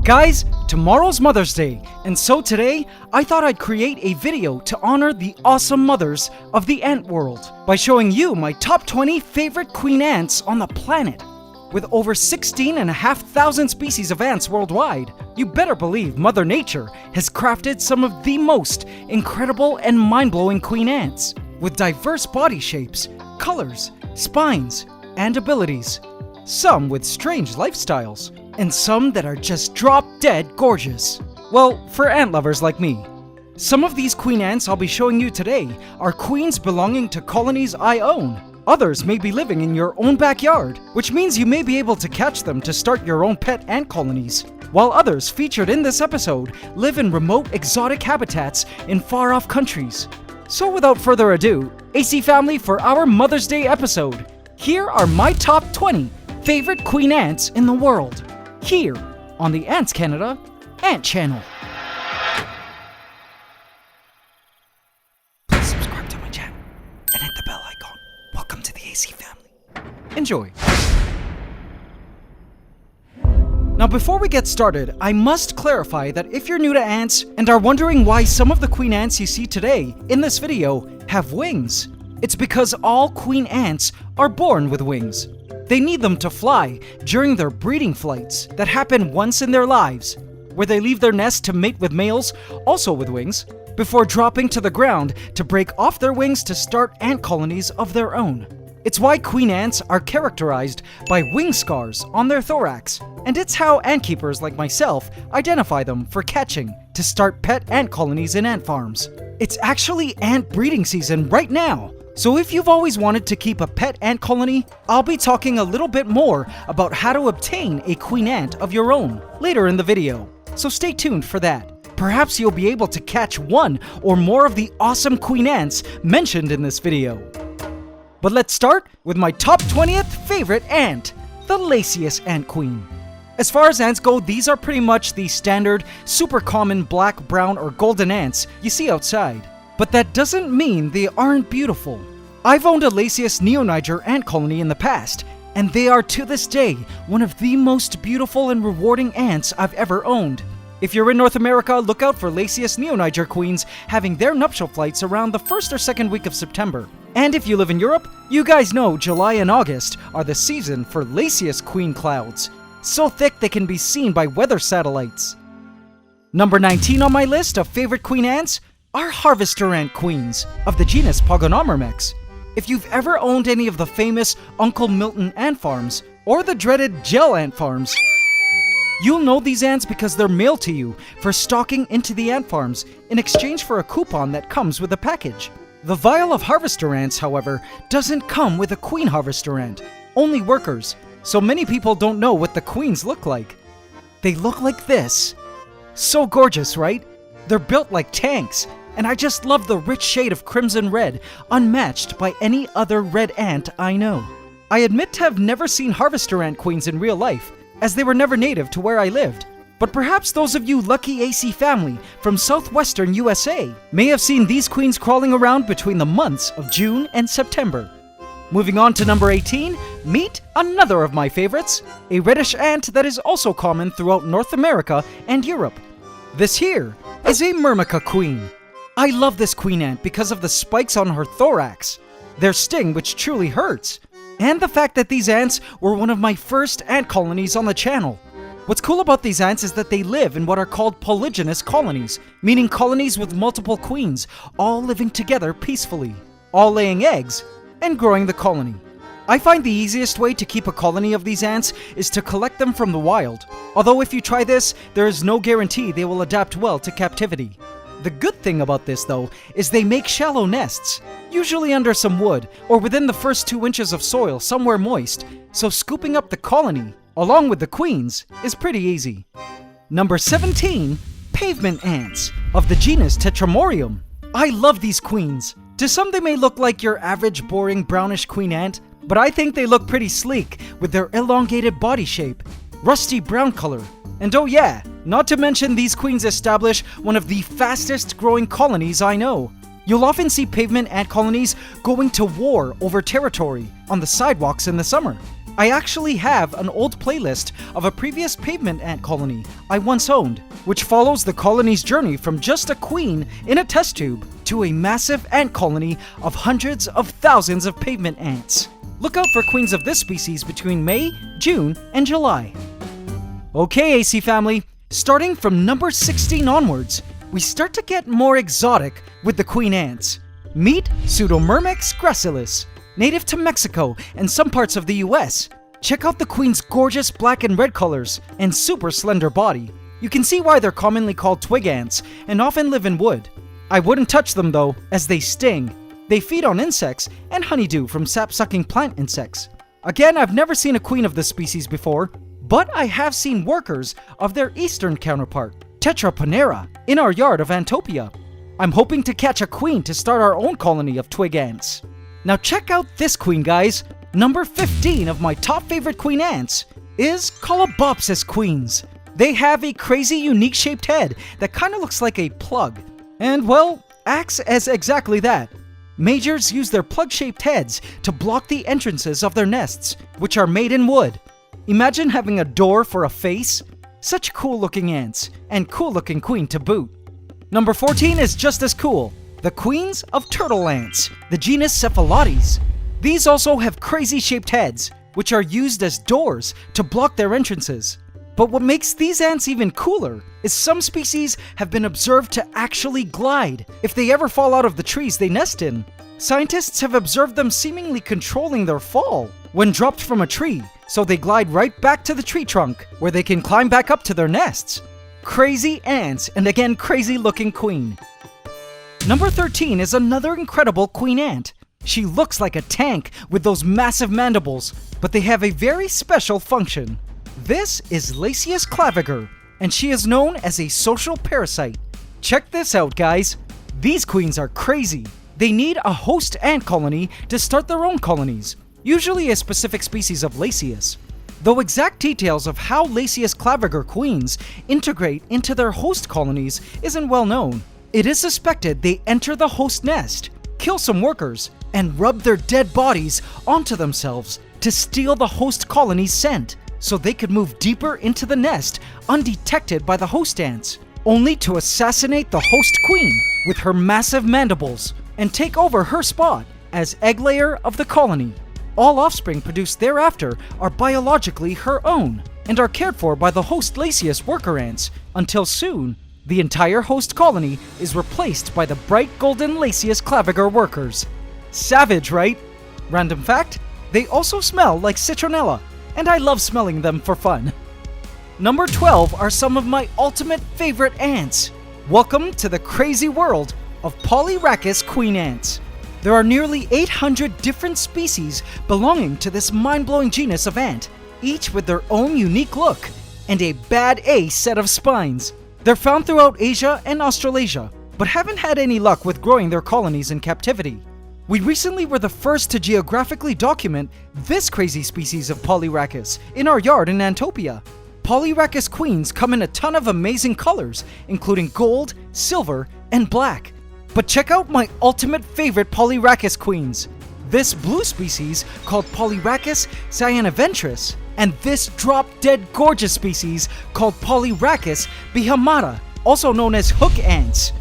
Guys, tomorrow's Mother's Day, and so today, I thought I'd create a video to honor the awesome mothers of the ant world by showing you my top 20 favorite queen ants on the planet. With over 16,500 species of ants worldwide, you better believe Mother Nature has crafted some of the most incredible and mind-blowing queen ants, with diverse body shapes, colors, spines, and abilities. Some with strange lifestyles, and some that are just drop-dead gorgeous. Well, for ant lovers like me. Some of these queen ants I'll be showing you today are queens belonging to colonies I own. Others may be living in your own backyard, which means you may be able to catch them to start your own pet ant colonies. While others featured in this episode live in remote exotic habitats in far-off countries. So without further ado, AC family, for our Mother's Day episode, here are my top 20 favorite queen ants in the world, here on the AntsCanada Ant Channel. Please subscribe to my channel and hit the bell icon. Welcome to the AC family. Enjoy. Now before we get started, I must clarify that if you're new to ants and are wondering why some of the queen ants you see today in this video have wings, it's because all queen ants are born with wings. They need them to fly during their breeding flights that happen once in their lives, where they leave their nest to mate with males, also with wings, before dropping to the ground to break off their wings to start ant colonies of their own. It's why queen ants are characterized by wing scars on their thorax, and it's how ant keepers like myself identify them for catching to start pet ant colonies in ant farms. It's actually ant breeding season right now. So if you've always wanted to keep a pet ant colony, I'll be talking a little bit more about how to obtain a queen ant of your own later in the video. So stay tuned for that. Perhaps you'll be able to catch one or more of the awesome queen ants mentioned in this video. But let's start with my top 20th favorite ant, the Laciest ant queen. As far as ants go, these are pretty much the standard, super common black, brown, or golden ants you see outside. But that doesn't mean they aren't beautiful. I've owned a Laciest Neoniger ant colony in the past, and they are to this day one of the most beautiful and rewarding ants I've ever owned. If you're in North America, look out for Laciest Neoniger queens having their nuptial flights around the first or second week of September. And if you live in Europe, you guys know July and August are the season for Laciest queen clouds. So thick they can be seen by weather satellites. Number 19 on my list of favorite queen ants are harvester ant queens of the genus Pseudomyrmix. If you've ever owned any of the famous Uncle Milton ant farms or the dreaded gel ant farms, you'll know these ants because they're mailed to you for stalking into the ant farms in exchange for a coupon that comes with a package. The vial of harvester ants, however, doesn't come with a queen harvester ant, only workers, so many people don't know what the queens look like. They look like this. So gorgeous, right? They're built like tanks, and I just love the rich shade of crimson red, unmatched by any other red ant I know. I admit to have never seen harvester ant queens in real life, as they were never native to where I lived. But perhaps those of you lucky AC family from southwestern USA may have seen these queens crawling around between the months of June and September. Moving on to number 18, meet another of my favorites, a reddish ant that is also common throughout North America and Europe. This here is a Myrmica queen. I love this queen ant because of the spikes on her thorax, their sting which truly hurts, and the fact that these ants were one of my first ant colonies on the channel. What's cool about these ants is that they live in what are called polygynous colonies, meaning colonies with multiple queens, all living together peacefully, all laying eggs and growing the colony. I find the easiest way to keep a colony of these ants is to collect them from the wild, although if you try this, there is no guarantee they will adapt well to captivity. The good thing about this, though, is they make shallow nests, usually under some wood or within the first 2 inches of soil somewhere moist, so scooping up the colony, along with the queens, is pretty easy. Number 17, Pavement Ants of the genus Tetramorium. I love these queens. To some they may look like your average boring brownish queen ant, but I think they look pretty sleek with their elongated body shape, rusty brown color, and oh yeah, not to mention these queens establish one of the fastest growing colonies I know. You'll often see pavement ant colonies going to war over territory on the sidewalks in the summer. I actually have an old playlist of a previous pavement ant colony I once owned, which follows the colony's journey from just a queen in a test tube to a massive ant colony of hundreds of thousands of pavement ants. Look out for queens of this species between May, June, and July. Okay, AC family, starting from number 16 onwards, we start to get more exotic with the queen ants. Meet Pseudomyrmix gracilis, native to Mexico and some parts of the US. Check out the queen's gorgeous black and red colors and super slender body. You can see why they're commonly called twig ants and often live in wood. I wouldn't touch them though, as they sting. They feed on insects and honeydew from sap-sucking plant insects. Again, I've never seen a queen of this species before, but I have seen workers of their eastern counterpart, Tetraponera, in our yard of Antopia. I'm hoping to catch a queen to start our own colony of twig ants. Now check out this queen, guys. Number 15 of my top favorite queen ants is Colobopsis queens. They have a crazy unique shaped head that kind of looks like a plug, and well, acts as exactly that. Majors use their plug-shaped heads to block the entrances of their nests, which are made in wood. Imagine having a door for a face. Such cool-looking ants, and cool-looking queen to boot. Number 14 is just as cool. The queens of turtle ants, the genus Cephalotes. These also have crazy-shaped heads, which are used as doors to block their entrances. But what makes these ants even cooler is some species have been observed to actually glide if they ever fall out of the trees they nest in. Scientists have observed them seemingly controlling their fall when dropped from a tree, so they glide right back to the tree trunk where they can climb back up to their nests. Crazy ants, and again crazy looking queen. Number 13 is another incredible queen ant. She looks like a tank with those massive mandibles, but they have a very special function. This is Laciest claviger, and she is known as a social parasite. Check this out, guys. These queens are crazy. They need a host ant colony to start their own colonies, usually a specific species of Lacius. Though exact details of how Laciest claviger queens integrate into their host colonies isn't well known, it is suspected they enter the host nest, kill some workers, and rub their dead bodies onto themselves to steal the host colony's scent, so they could move deeper into the nest undetected by the host ants, only to assassinate the host queen with her massive mandibles and take over her spot as egg layer of the colony. All offspring produced thereafter are biologically her own and are cared for by the host Lacius worker ants until soon the entire host colony is replaced by the bright golden Laciest claviger workers. Savage, right? Random fact, they also smell like citronella, and I love smelling them for fun. Number 12 are some of my ultimate favorite ants. Welcome to the crazy world of polyrhachis queen ants. There are nearly 800 different species belonging to this mind-blowing genus of ant, each with their own unique look and a bad A set of spines. They're found throughout Asia and Australasia, but haven't had any luck with growing their colonies in captivity. We recently were the first to geographically document this crazy species of polyrhachis in our yard in Antopia. Polyrhachis queens come in a ton of amazing colors, including gold, silver, and black. But check out my ultimate favorite polyrhachis queens. This blue species called Polyrhachis cyanaventris, and this drop-dead gorgeous species called Polyrhachis bihamata, also known as hook ants.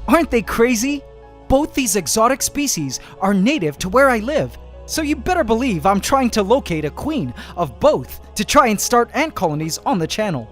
Aren't they crazy? Both these exotic species are native to where I live, so you better believe I'm trying to locate a queen of both to try and start ant colonies on the channel.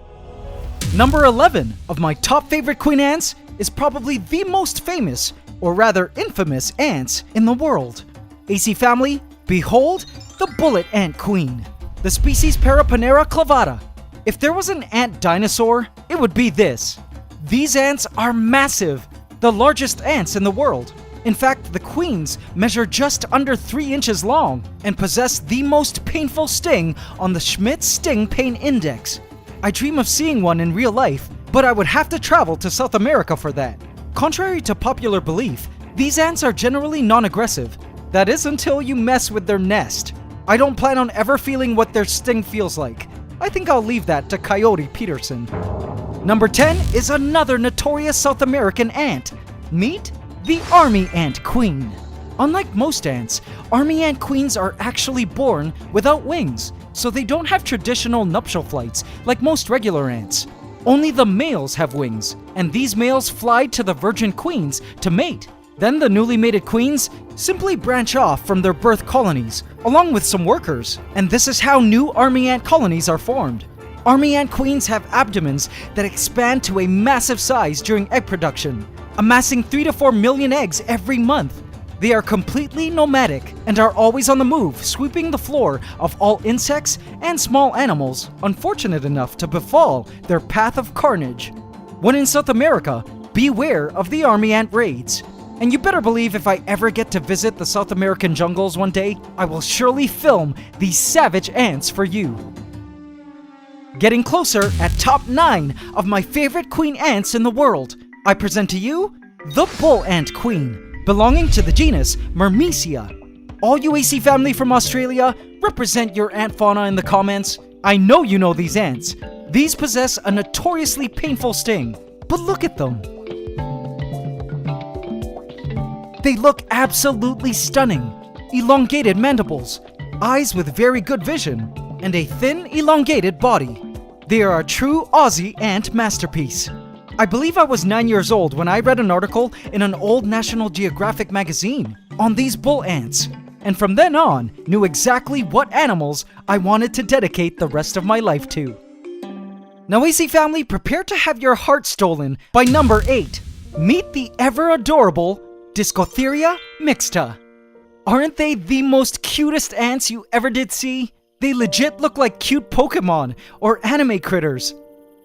Number 11 of my top favorite queen ants is probably the most famous, or rather infamous, ants in the world. AC family, behold the bullet ant queen, the species Paraponera clavata. If there was an ant dinosaur, it would be this. These ants are massive, the largest ants in the world. In fact, the queens measure just under 3 inches long and possess the most painful sting on the Schmidt's Sting Pain Index. I dream of seeing one in real life, but I would have to travel to South America for that. Contrary to popular belief, these ants are generally non-aggressive. That is until you mess with their nest. I don't plan on ever feeling what their sting feels like. I think I'll leave that to Coyote Peterson. Number 10 is another notorious South American ant. Meet the army ant queen. Unlike most ants, army ant queens are actually born without wings, so they don't have traditional nuptial flights like most regular ants. Only the males have wings, and these males fly to the virgin queens to mate. Then the newly mated queens simply branch off from their birth colonies, along with some workers, and this is how new army ant colonies are formed. Army ant queens have abdomens that expand to a massive size during egg production, amassing 3 to 4 million eggs every month. They are completely nomadic and are always on the move, sweeping the floor of all insects and small animals unfortunate enough to befall their path of carnage. When in South America, beware of the army ant raids. And you better believe if I ever get to visit the South American jungles one day, I will surely film these savage ants for you. Getting closer at top 9 of my favorite queen ants in the world, I present to you the bull ant queen, belonging to the genus Myrmecia. All you AC family from Australia, represent your ant fauna in the comments. I know you know these ants. These possess a notoriously painful sting, but look at them. They look absolutely stunning. Elongated mandibles, eyes with very good vision, and a thin, elongated body. They are a true Aussie ant masterpiece. I believe I was 9 years old when I read an article in an old National Geographic magazine on these bull ants, and from then on, knew exactly what animals I wanted to dedicate the rest of my life to. Now AC family, prepare to have your heart stolen by number 8. Meet the ever-adorable Discotheria mixta. Aren't they the most cutest ants you ever did see? They legit look like cute Pokemon or anime critters.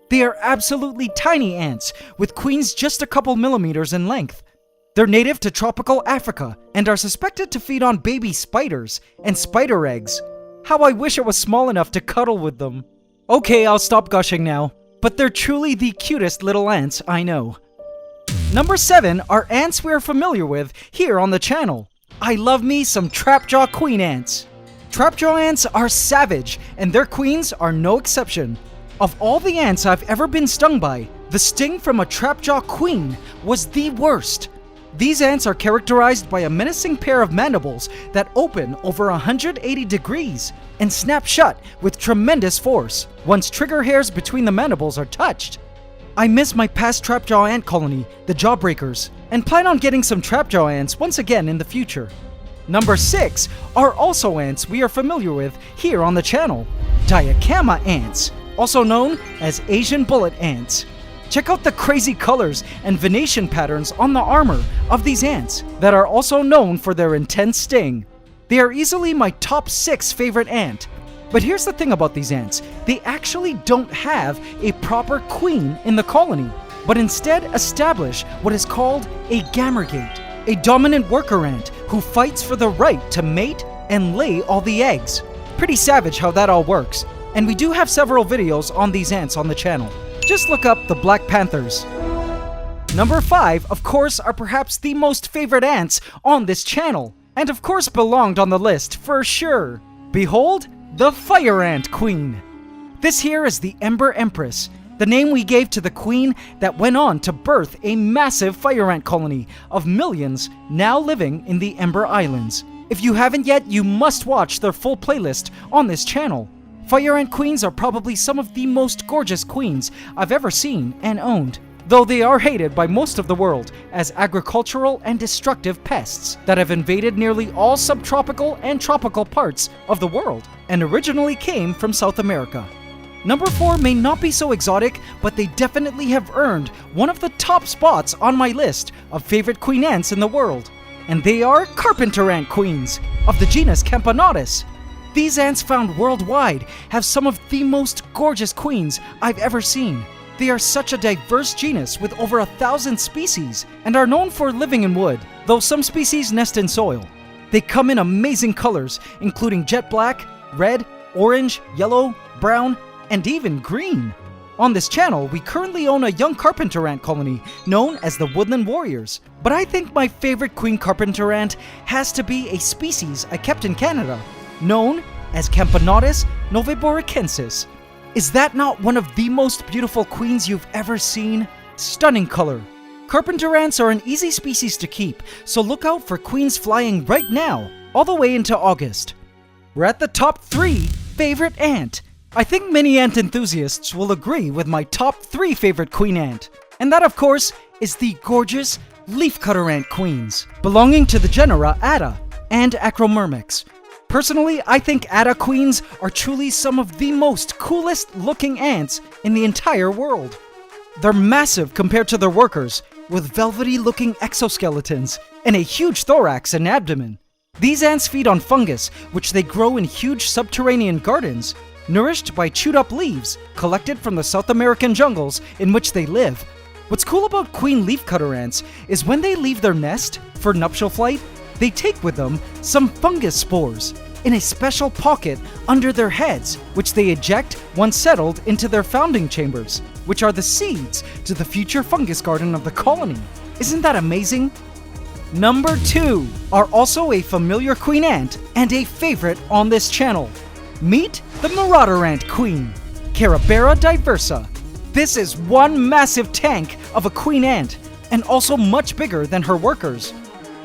They are absolutely tiny ants with queens just a couple millimeters in length. They're native to tropical Africa and are suspected to feed on baby spiders and spider eggs. How I wish it was small enough to cuddle with them. Okay, I'll stop gushing now, but they're truly the cutest little ants I know. Number 7 are ants we're familiar with here on the channel. I love me some trapjaw queen ants. Trapjaw ants are savage, and their queens are no exception. Of all the ants I've ever been stung by, the sting from a trapjaw queen was the worst. These ants are characterized by a menacing pair of mandibles that open over 180 degrees and snap shut with tremendous force once trigger hairs between the mandibles are touched. I miss my past trapjaw ant colony, the Jawbreakers, and plan on getting some trapjaw ants once again in the future. Number 6 are also ants we are familiar with here on the channel, diacamma ants, also known as Asian bullet ants. Check out the crazy colors and venation patterns on the armor of these ants that are also known for their intense sting. They are easily my top 6 favorite ant. But here's the thing about these ants, they actually don't have a proper queen in the colony, but instead establish what is called a gamergate, a dominant worker ant who fights for the right to mate and lay all the eggs. Pretty savage how that all works, and we do have several videos on these ants on the channel. Just look up the Black Panthers. Number 5, of course, are perhaps the most favorite ants on this channel, and of course belonged on the list for sure. Behold, the Fire Ant Queen. This here is the Ember Empress, the name we gave to the queen that went on to birth a massive fire ant colony of millions now living in the Ember Islands. If you haven't yet, you must watch their full playlist on this channel. Fire ant queens are probably some of the most gorgeous queens I've ever seen and owned, though they are hated by most of the world as agricultural and destructive pests that have invaded nearly all subtropical and tropical parts of the world and originally came from South America. Number 4 may not be so exotic, but they definitely have earned one of the top spots on my list of favorite queen ants in the world, and they are carpenter ant queens of the genus Camponotus. These ants found worldwide have some of the most gorgeous queens I've ever seen. They are such a diverse genus with over 1,000 species and are known for living in wood, though some species nest in soil. They come in amazing colors, including jet black, red, orange, yellow, brown, and even green. On this channel, we currently own a young carpenter ant colony known as the Woodland Warriors, but I think my favorite queen carpenter ant has to be a species I kept in Canada, known as Camponotus noveboracensis. Is that not one of the most beautiful queens you've ever seen? Stunning color, Carpenter ants are an easy species to keep, so look out for queens flying right now, all the way into August. We're at the top 3 favorite ant. I think many ant enthusiasts will agree with my top 3 favorite queen ant. And that, of course, is the gorgeous leafcutter ant queens, belonging to the genera Atta and Acromyrmix. Personally, I think Atta queens are truly some of the most coolest looking ants in the entire world. They're massive compared to their workers, with velvety looking exoskeletons and a huge thorax and abdomen. These ants feed on fungus, which they grow in huge subterranean gardens, nourished by chewed up leaves collected from the South American jungles in which they live. What's cool about queen leafcutter ants is when they leave their nest for nuptial flight, they take with them some fungus spores in a special pocket under their heads, which they eject once settled into their founding chambers, which are the seeds to the future fungus garden of the colony. Isn't that amazing? Number 2 are also a familiar queen ant and a favorite on this channel. Meet the Marauder ant queen, Carabera diversa. This is one massive tank of a queen ant, and also much bigger than her workers.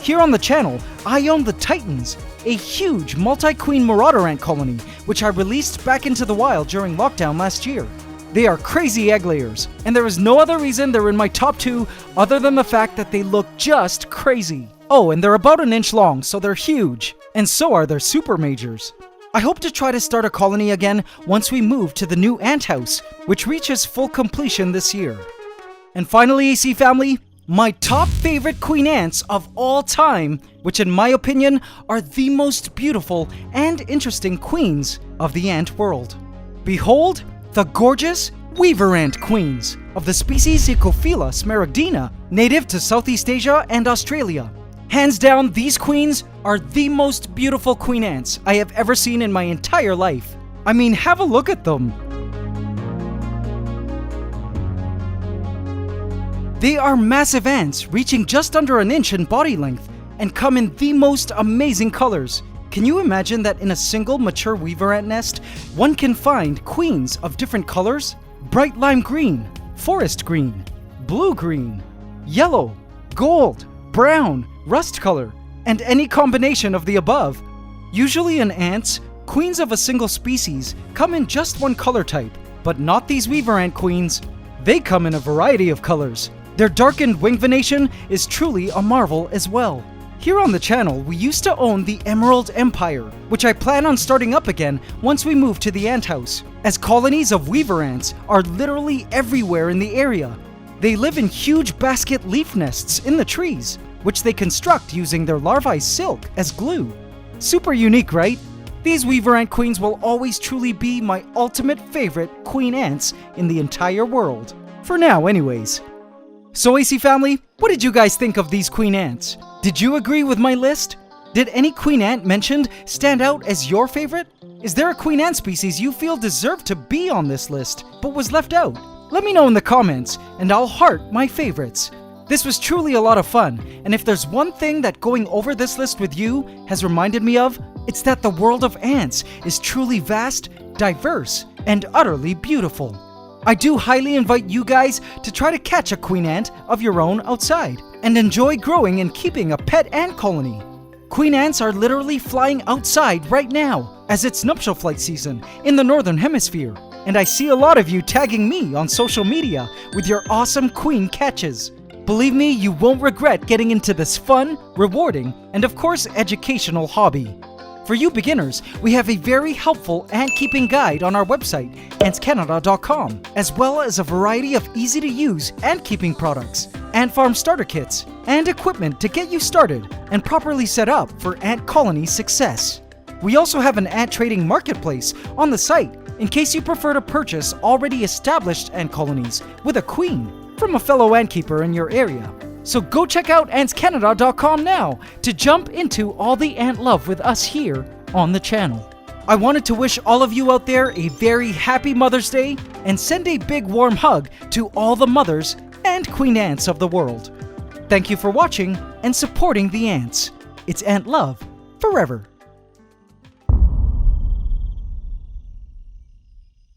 Here on the channel, I own the Titans, a huge multi-queen Marauder ant colony, which I released back into the wild during lockdown last year. They are crazy egg layers, and there is no other reason they're in my top 2 other than the fact that they look just crazy. Oh, and they're about an inch long, so they're huge, and so are their super majors. I hope to try to start a colony again once we move to the new ant house, which reaches full completion this year. And finally, AC family, my top favorite queen ants of all time, which in my opinion are the most beautiful and interesting queens of the ant world. Behold, the gorgeous weaver ant queens of the species Ecophylla smaragdina, native to Southeast Asia and Australia. Hands down, these queens are the most beautiful queen ants I have ever seen in my entire life. I mean, have a look at them. They are massive ants, reaching just under an inch in body length, and come in the most amazing colors. Can you imagine that in a single mature weaver ant nest, one can find queens of different colors? Bright lime green, forest green, blue-green, yellow, gold, brown, rust color, and any combination of the above. Usually in ants, queens of a single species come in just one color type, but not these weaver ant queens. They come in a variety of colors. Their darkened wing venation is truly a marvel as well. Here on the channel, we used to own the Emerald Empire, which I plan on starting up again once we move to the ant house, as colonies of weaver ants are literally everywhere in the area. They live in huge basket leaf nests in the trees, which they construct using their larvae silk as glue. Super unique, right? These weaver ant queens will always truly be my ultimate favorite queen ants in the entire world. For now, anyways. So AC family, what did you guys think of these queen ants? Did you agree with my list? Did any queen ant mentioned stand out as your favorite? Is there a queen ant species you feel deserved to be on this list, but was left out? Let me know in the comments, and I'll heart my favorites. This was truly a lot of fun, and if there's one thing that going over this list with you has reminded me of, it's that the world of ants is truly vast, diverse, and utterly beautiful. I do highly invite you guys to try to catch a queen ant of your own outside, and enjoy growing and keeping a pet ant colony. Queen ants are literally flying outside right now, as it's nuptial flight season in the Northern Hemisphere, and I see a lot of you tagging me on social media with your awesome queen catches. Believe me, you won't regret getting into this fun, rewarding, and of course educational hobby. For you beginners, we have a very helpful ant-keeping guide on our website, AntsCanada.com, as well as a variety of easy-to-use ant-keeping products, ant farm starter kits, and equipment to get you started and properly set up for ant colony success. We also have an ant trading marketplace on the site in case you prefer to purchase already established ant colonies with a queen from a fellow ant keeper in your area. So go check out AntsCanada.com now to jump into all the ant love with us here on the channel. I wanted to wish all of you out there a very happy Mother's Day and send a big warm hug to all the mothers and queen ants of the world. Thank you for watching and supporting the ants. It's ant love forever.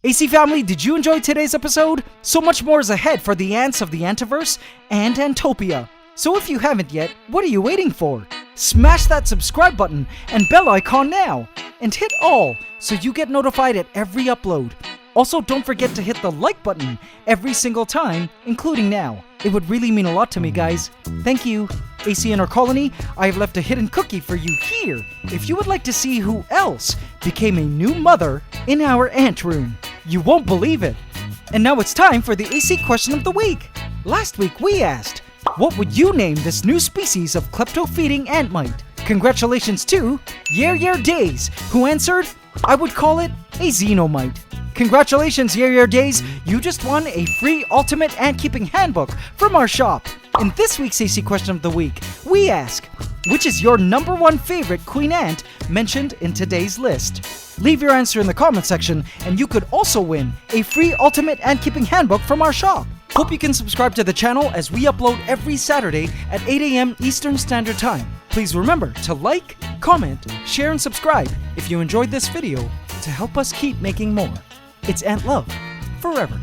AC family, did you enjoy today's episode? So much more is ahead for the ants of the Antiverse and Antopia. So if you haven't yet, what are you waiting for? Smash that subscribe button and bell icon now, and hit all so you get notified at every upload. Also, don't forget to hit the like button every single time, including now. It would really mean a lot to me, guys. Thank you. AC in our colony, I have left a hidden cookie for you here if you would like to see who else became a new mother in our ant room. You won't believe it. And now it's time for the AC question of the week. Last week we asked, what would you name this new species of klepto-feeding ant mite? Congratulations to Yer Days, who answered, I would call it a xenomite. Congratulations, Yer Days, you just won a free ultimate ant-keeping handbook from our shop. In this week's AC question of the week, we ask, which is your #1 favorite queen ant mentioned in today's list? Leave your answer in the comment section, and you could also win a free ultimate ant-keeping handbook from our shop. Hope you can subscribe to the channel as we upload every Saturday at 8 AM Eastern Standard Time. Please remember to like, comment, share, and subscribe if you enjoyed this video to help us keep making more. It's Ant Love, forever.